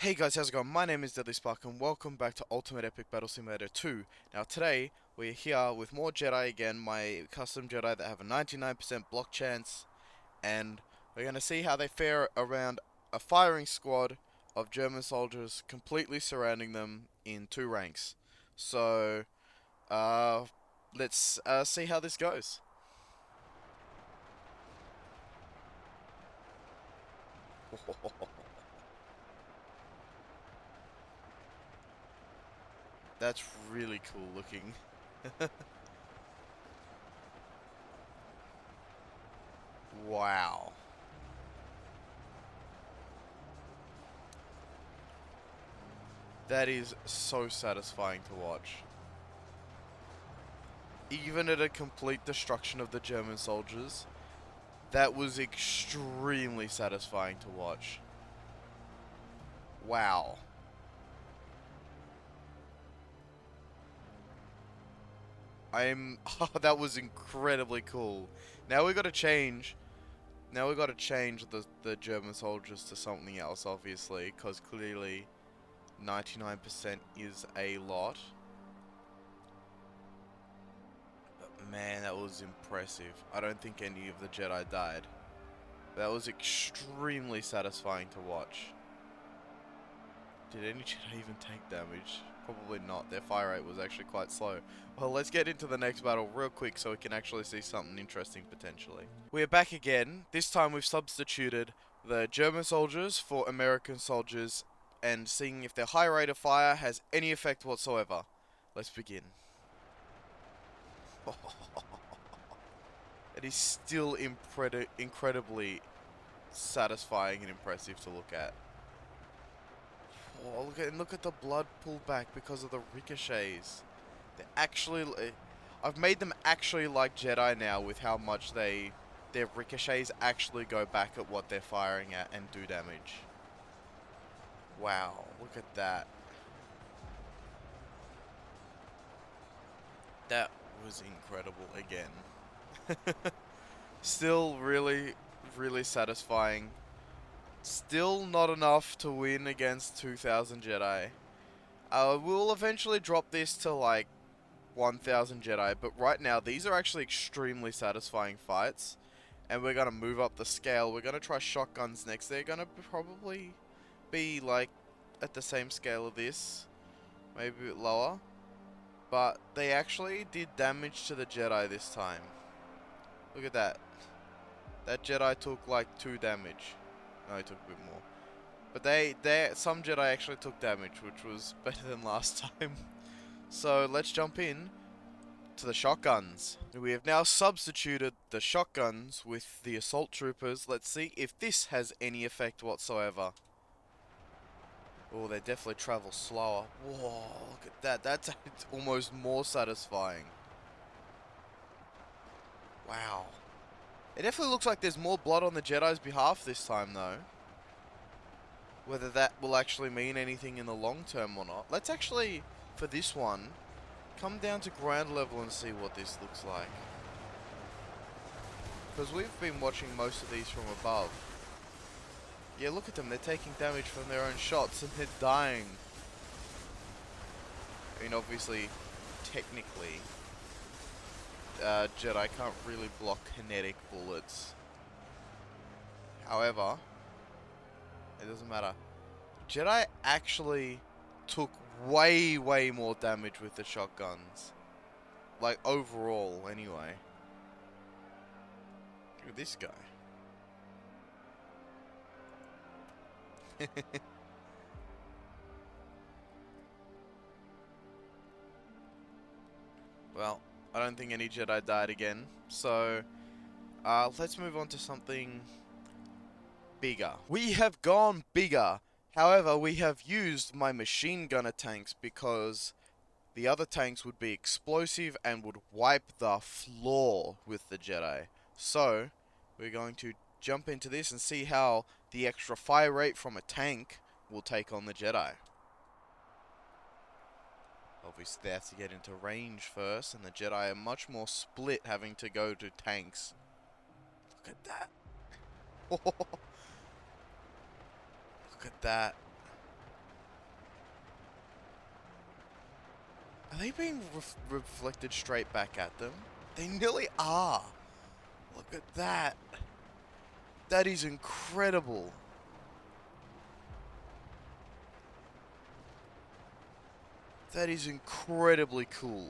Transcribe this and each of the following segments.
Hey guys, how's it going? My name is Deadly Spark and welcome back to Ultimate Epic Battle Simulator 2. Now today, we're here with more Jedi again, my custom Jedi that have a 99% block chance. And we're going to see how they fare around a firing squad of German soldiers completely surrounding them in two ranks. So, let's see how this goes. That's really cool looking. Wow. That is so satisfying to watch. Even at a complete destruction of the German soldiers, that was extremely satisfying to watch. Wow. Oh, that was incredibly cool. Now we gotta change. Now we gotta change the German soldiers to something else, obviously, because clearly 99% is a lot. But man, that was impressive. I don't think any of the Jedi died. That was extremely satisfying to watch. Did any Jedi even take damage? Probably not. Their fire rate was actually quite slow. Well, let's get into the next battle real quick so we can actually see something interesting potentially. We are back again. This time we've substituted the German soldiers for American soldiers and seeing if their high rate of fire has any effect whatsoever. Let's begin. It is still incredibly satisfying and impressive to look at. Oh, look at the blood pull back because of the ricochets. They actually, I've made them actually like Jedi now with how much their ricochets actually go back at what they're firing at and do damage. Wow, look at that. That was incredible again. Still really satisfying. Still not enough to win against 2,000 Jedi. We'll eventually drop this to like 1,000 Jedi, but right now these are actually extremely satisfying fights. And we're going to move up the scale. We're going to try shotguns next. They're going to probably be like at the same scale of this. Maybe a bit lower. But they actually did damage to the Jedi this time. Look at that. That Jedi took like 2 damage. No, he took a bit more. But some Jedi actually took damage, which was better than last time. So let's jump in to the shotguns. We have now substituted the shotguns with the assault troopers. Let's see if this has any effect whatsoever. Oh, they definitely travel slower. Whoa, look at that. That's almost more satisfying. Wow. It definitely looks like there's more blood on the Jedi's behalf this time, though. Whether that will actually mean anything in the long term or not. Let's actually, for this one, come down to ground level and see what this looks like. Because we've been watching most of these from above. Yeah, look at them. They're taking damage from their own shots and they're dying. I mean, obviously, technically, Jedi can't really block kinetic bullets. However, it doesn't matter. Jedi actually took way more damage with the shotguns. Like, overall, anyway. Look at this guy. Well, I don't think any Jedi died again. So, let's move on to something bigger. We have gone bigger. However, we have used my machine gunner tanks because the other tanks would be explosive and would wipe the floor with the Jedi. So, we're going to jump into this and see how the extra fire rate from a tank will take on the Jedi. Obviously, they have to get into range first, and the Jedi are much more split having to go to tanks. Look at that. Look at that. Are they being reflected straight back at them? They nearly are. Look at that. That is incredible. That is incredibly cool.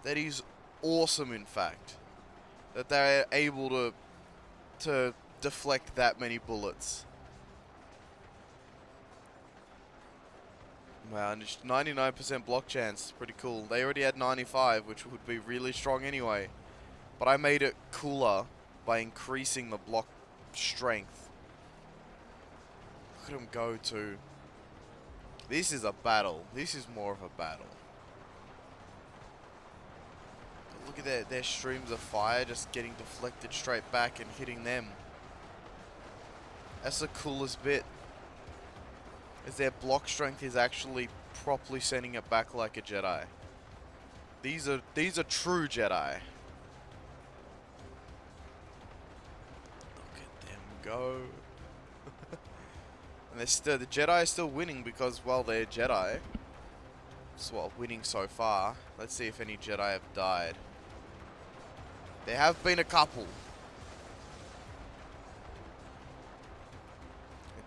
That is awesome, in fact. That they're able to deflect that many bullets. Wow, and it's 99% block chance. Pretty cool. They already had 95, which would be really strong anyway. But I made it cooler by increasing the block strength. Look at him go to. This is a battle. This is more of a battle. Look at their streams of fire just getting deflected straight back and hitting them. That's the coolest bit. Is their block strength is actually properly sending it back like a Jedi. These are true Jedi. Look at them go. And the Jedi are still winning because, well, they're Jedi. It's winning so far. Let's see if any Jedi have died. There have been a couple.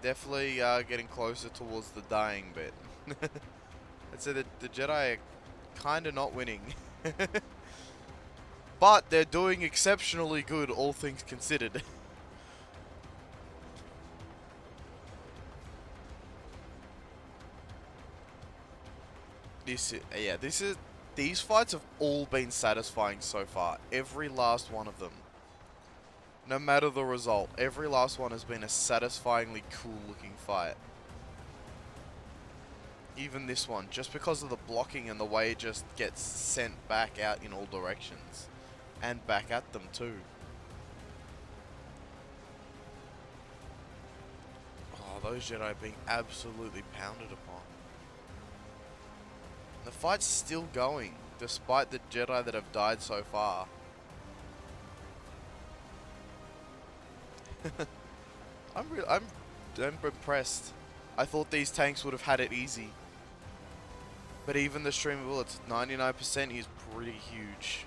Definitely getting closer towards the dying bit. I'd say that the Jedi are kind of not winning. But they're doing exceptionally good, all things considered. These fights have all been satisfying so far. Every last one of them. No matter the result, every last one has been a satisfyingly cool looking fight. Even this one, just because of the blocking and the way it just gets sent back out in all directions. And back at them too. Oh, those Jedi being absolutely pounded upon. The fight's still going, despite the Jedi that have died so far. I'm impressed. I thought these tanks would have had it easy. But even the stream of bullets, 99% is pretty huge.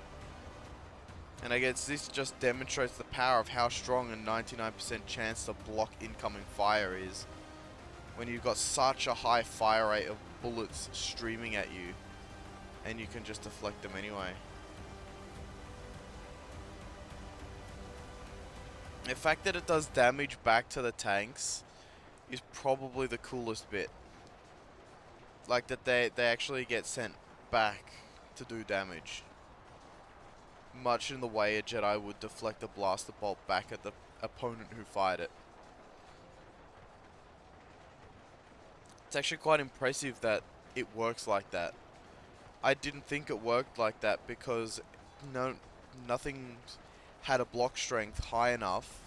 And I guess this just demonstrates the power of how strong a 99% chance to block incoming fire is. When you've got such a high fire rate of bullets streaming at you. And you can just deflect them anyway. The fact that it does damage back to the tanks is probably the coolest bit. Like that they actually get sent back to do damage. Much in the way a Jedi would deflect a blaster bolt back at the opponent who fired it. It's actually quite impressive that it works like that. I didn't think it worked like that because nothing had a block strength high enough.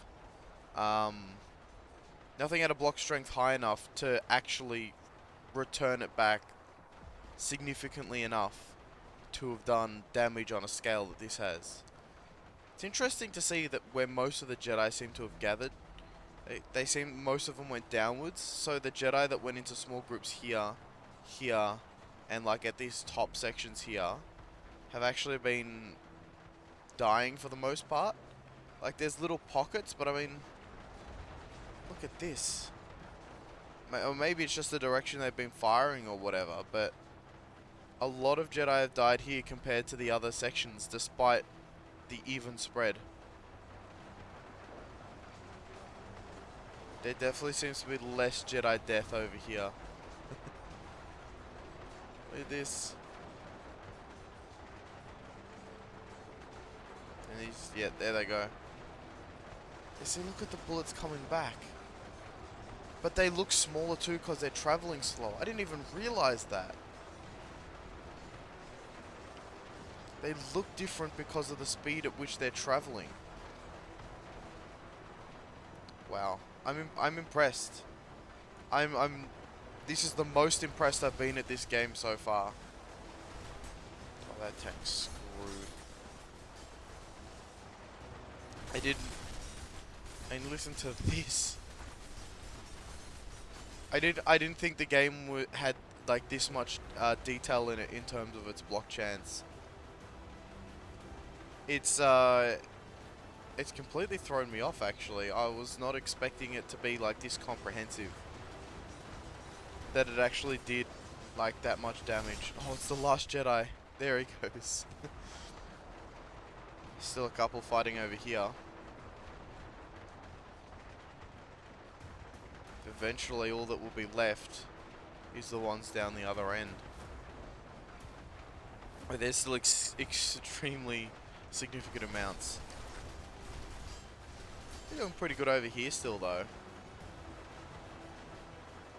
Nothing had a block strength high enough to actually return it back significantly enough to have done damage on a scale that this has. It's interesting to see that where most of the Jedi seem to have gathered, most of them went downwards. So the Jedi that went into small groups here, and like at these top sections here, have actually been dying for the most part. Like there's little pockets, but I mean, look at this. Or maybe it's just the direction they've been firing or whatever, but a lot of Jedi have died here compared to the other sections, despite the even spread. There definitely seems to be less Jedi death over here. Look at this. And yeah, there they go. You see, look at the bullets coming back. But they look smaller too because they're traveling slow. I didn't even realize that. They look different because of the speed at which they're traveling. Wow. I'm impressed. This is the most impressed I've been at this game so far. Oh, that tank's screwed. And listen to this. I didn't think the game had like this much detail in it in terms of its block chance. It's completely thrown me off, actually. I was not expecting it to be like this comprehensive. That it actually did like that much damage. Oh, it's the last Jedi. There he goes. Still a couple fighting over here. Eventually all that will be left is the ones down the other end. But there's still extremely significant amounts. They're doing pretty good over here still, though.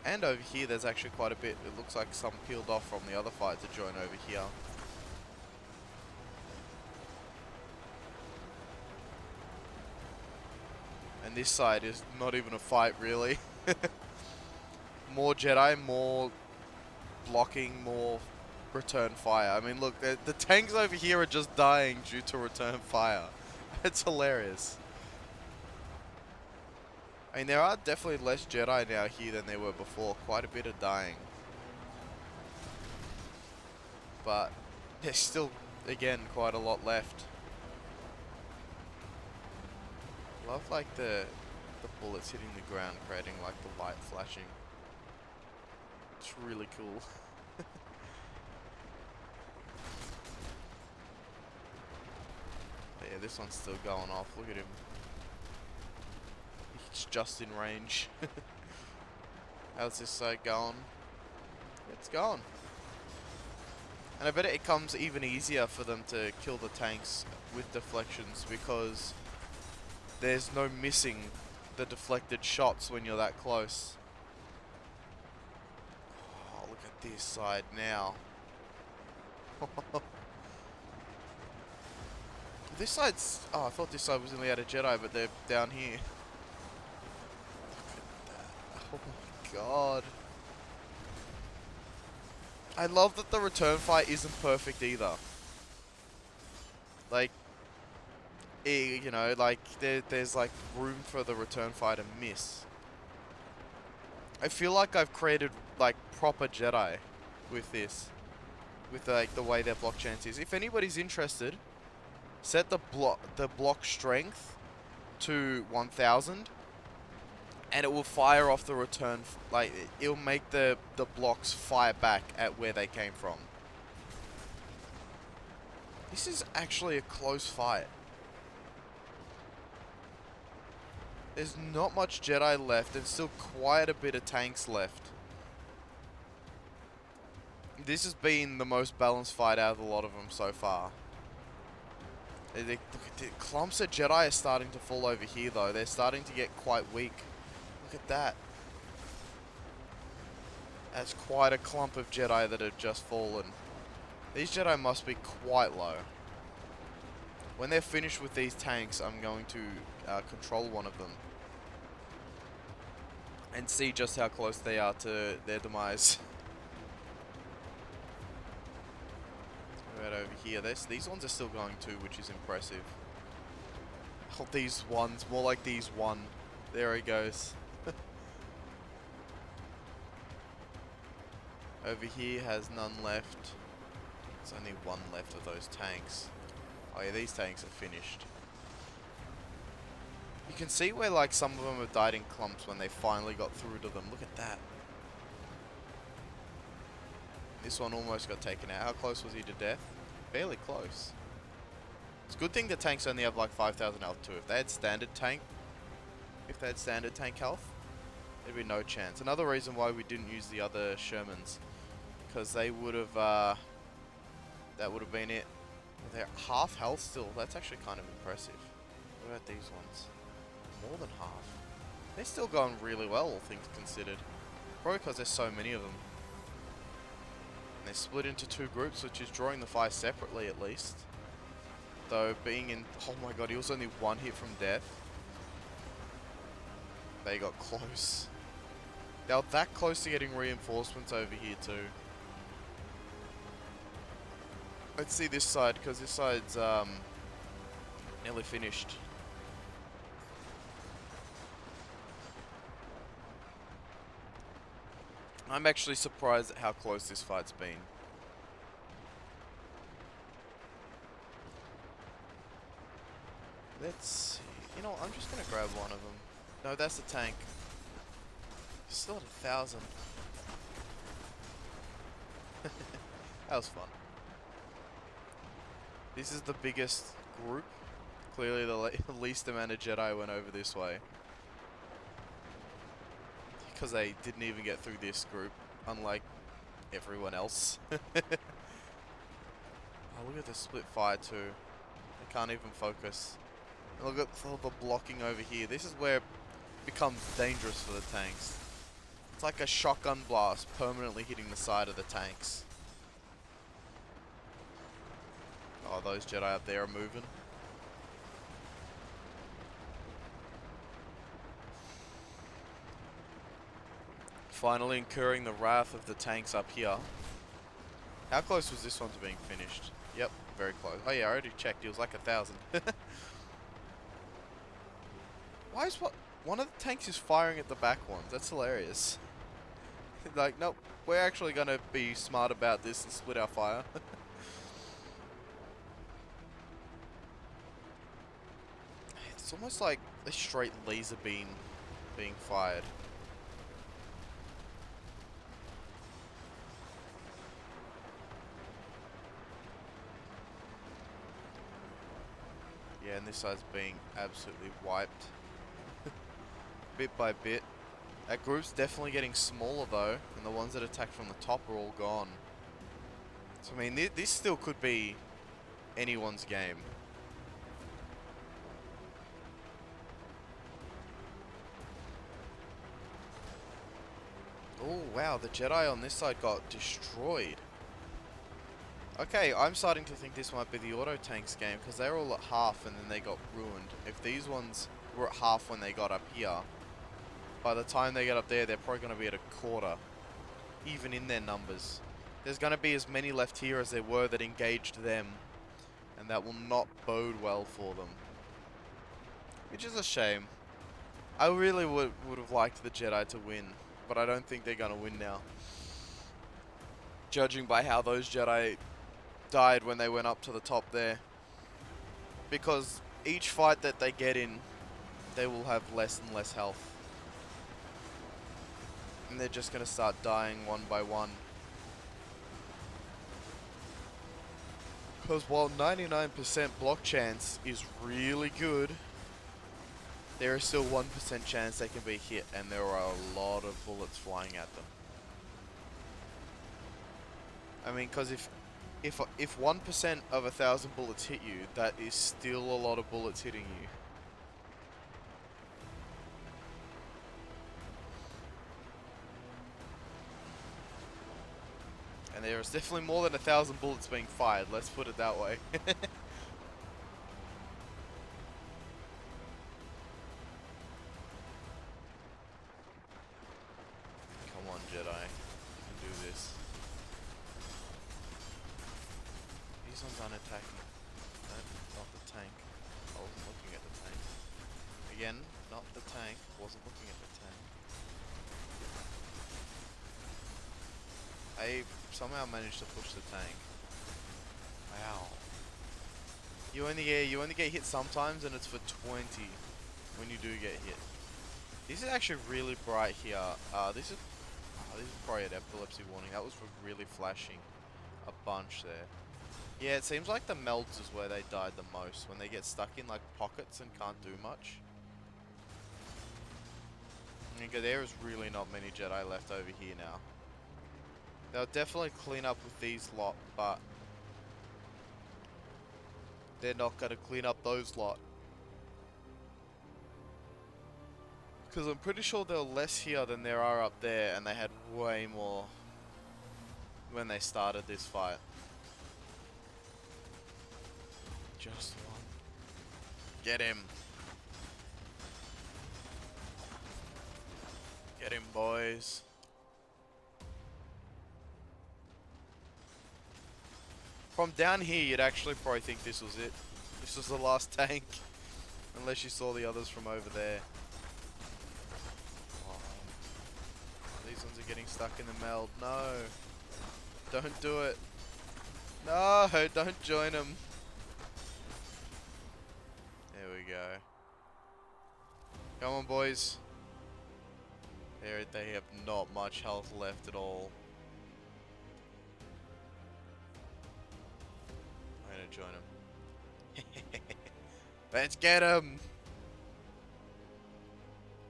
And over here there's actually quite a bit. It looks like some peeled off from the other fight to join over here. And this side is not even a fight, really. More Jedi, more blocking, more return fire. I mean, look, the tanks over here are just dying due to return fire. It's hilarious. I mean, there are definitely less Jedi now here than there were before. Quite a bit of dying. But there's still, again, quite a lot left. Love, like, the bullets hitting the ground, creating, like, the light flashing. It's really cool. But yeah, this one's still going off. Look at him. It's just in range. How's this side going? It's gone. And I bet it comes even easier for them to kill the tanks with deflections because there's no missing the deflected shots when you're that close. Oh, look at this side now. This side's... Oh, I thought this side was only out of Jedi, but they're down here. Oh my god. I love that the return fight isn't perfect either. Like, you know, like, there's like room for the return fight to miss. I feel like I've created like proper Jedi with this. With like the way their block chance is. If anybody's interested, set the block strength to 1000. And it will fire off the return, like, it'll make the blocks fire back at where they came from. This is actually a close fight. There's not much Jedi left, and still quite a bit of tanks left. This has been the most balanced fight out of a lot of them so far. The clumps of Jedi are starting to fall over here, though. They're starting to get quite weak. Look at that. That's quite a clump of Jedi that have just fallen. These Jedi must be quite low. When they're finished with these tanks, I'm going to control one of them. And see just how close they are to their demise. What about over here? These ones are still going too, which is impressive. Oh, these ones. More like these one. There he goes. Over here has none left. There's only one left of those tanks. Oh yeah, these tanks are finished. You can see where like some of them have died in clumps when they finally got through to them. Look at that. This one almost got taken out. How close was he to death? Fairly close. It's a good thing the tanks only have like 5,000 health too. If they had standard tank health, there'd be no chance. Another reason why we didn't use the other Shermans, because they would have, that would have been it. They're half health still. That's actually kind of impressive. What about these ones? More than half. They're still going really well, all things considered. Probably because there's so many of them. And they're split into two groups, which is drawing the fire separately at least. Though being in... Oh my god, he was only one hit from death. They got close. They were that close to getting reinforcements over here too. Let's see this side, because this side's nearly finished. I'm actually surprised at how close this fight's been. Let's see. You know what, I'm just gonna grab one of them. No, that's the tank. Still at 1,000. That was fun. This is the biggest group. Clearly the least amount of Jedi went over this way. Because they didn't even get through this group, unlike everyone else. Oh, look at the split fire too. They can't even focus. And look at all the blocking over here. This is where it becomes dangerous for the tanks. It's like a shotgun blast permanently hitting the side of the tanks. Oh, those Jedi up there are moving. Finally incurring the wrath of the tanks up here. How close was this one to being finished? Yep, very close. Oh yeah, I already checked. It was like 1,000. Why is one of the tanks is firing at the back ones? That's hilarious. Like, nope, we're actually gonna be smart about this and split our fire. It's almost like a straight laser beam being fired. Yeah, and this side's being absolutely wiped. Bit by bit. That group's definitely getting smaller though, and the ones that attacked from the top are all gone. So I mean, this still could be anyone's game. Oh wow, the Jedi on this side got destroyed. Okay, I'm starting to think this might be the auto tanks game, because they're all at half and then they got ruined. If these ones were at half when they got up here, by the time they get up there, they're probably going to be at a quarter, even in their numbers. There's going to be as many left here as there were that engaged them, and that will not bode well for them. Which is a shame. I really would have liked the Jedi to win, but I don't think they're going to win now. Judging by how those Jedi died when they went up to the top there. Because each fight that they get in, they will have less and less health. And they're just going to start dying one by one. Because while 99% block chance is really good, there is still 1% chance they can be hit, and there are a lot of bullets flying at them. I mean, because if 1% of 1,000 bullets hit you, that is still a lot of bullets hitting you. And there is definitely more than 1,000 bullets being fired, let's put it that way. Come on, Jedi. You can do this. These ones aren't attacking. No, not the tank. I wasn't looking at the tank. Again, not the tank. Wasn't looking at the tank. I somehow managed to push the tank. Wow. You only get hit sometimes, and it's for 20 when you do get hit. This is actually really bright here. This is probably an epilepsy warning. That was really flashing a bunch there. Yeah, it seems like the melds is where they died the most, when they get stuck in like pockets and can't do much. Okay, there is really not many Jedi left over here now. They'll definitely clean up with these lot, but they're not going to clean up those lot. Because I'm pretty sure there are less here than there are up there, and they had way more when they started this fight. Just one. Get him. Get him, boys. From down here, you'd actually probably think this was it. This was the last tank. Unless you saw the others from over there. these ones are getting stuck in the meld. No. Don't do it. No, don't join them. There we go. Come on, boys. They have not much health left at all. I'm gonna join them. Let's get him!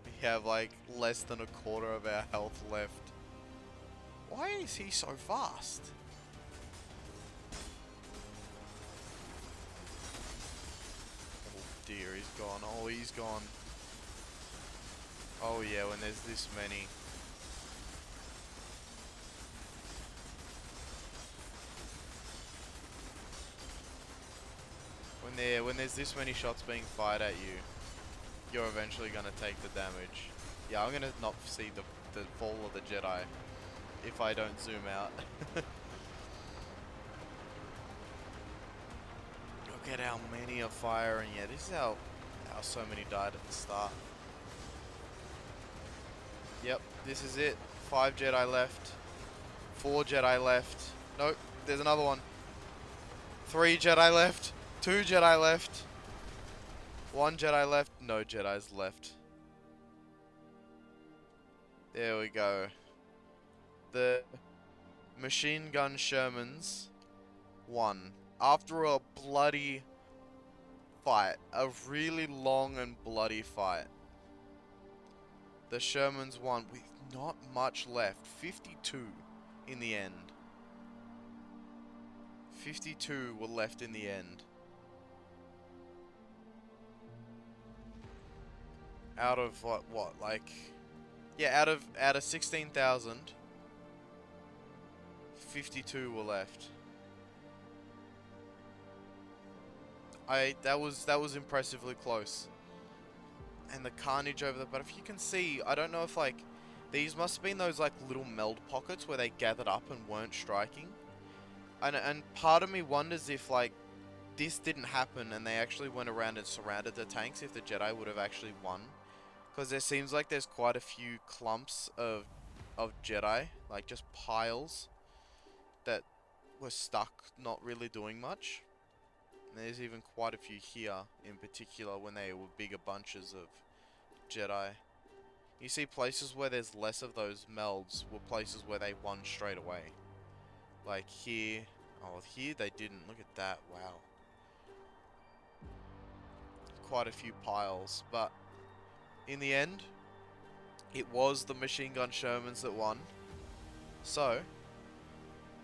We have like less than a quarter of our health left. Why is he so fast? Oh dear, he's gone. Oh, he's gone. Oh yeah, when there's this many. When there's this many shots being fired at you, you're eventually gonna take the damage. Yeah, I'm gonna not see the fall of the Jedi if I don't zoom out. Look at how many are firing. Yeah, this is how so many died at the start. Yep, this is it. 5 Jedi left. 4 Jedi left. Nope, there's another one. 3 Jedi left. 2 Jedi left. 1 Jedi left. No Jedis left. There we go. The machine gun Shermans won. After a bloody fight. A really long and bloody fight. The Shermans won with not much left. 52 in the end. 52 were left in the end. Out of what like, yeah, out of 16,000, 52 were left. That was impressively close. And the carnage over the, but if you can see, I don't know if like, these must have been those like little meld pockets where they gathered up and weren't striking. And part of me wonders if like, this didn't happen and they actually went around and surrounded the tanks, if the Jedi would have actually won. Because there seems like there's quite a few clumps of Jedi, like just piles that were stuck, not really doing much. And there's even quite a few here in particular when they were bigger bunches of Jedi. You see places where there's less of those melds were places where they won straight away. Like here, oh here they didn't, look at that, wow. Quite a few piles, but in the end, it was the machine gun Shermans that won. So,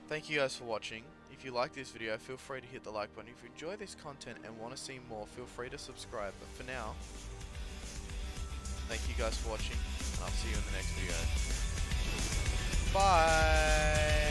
thank you guys for watching. If you like this video, feel free to hit the like button. If you enjoy this content and want to see more, feel free to subscribe. But for now, thank you guys for watching, and I'll see you in the next video. Bye!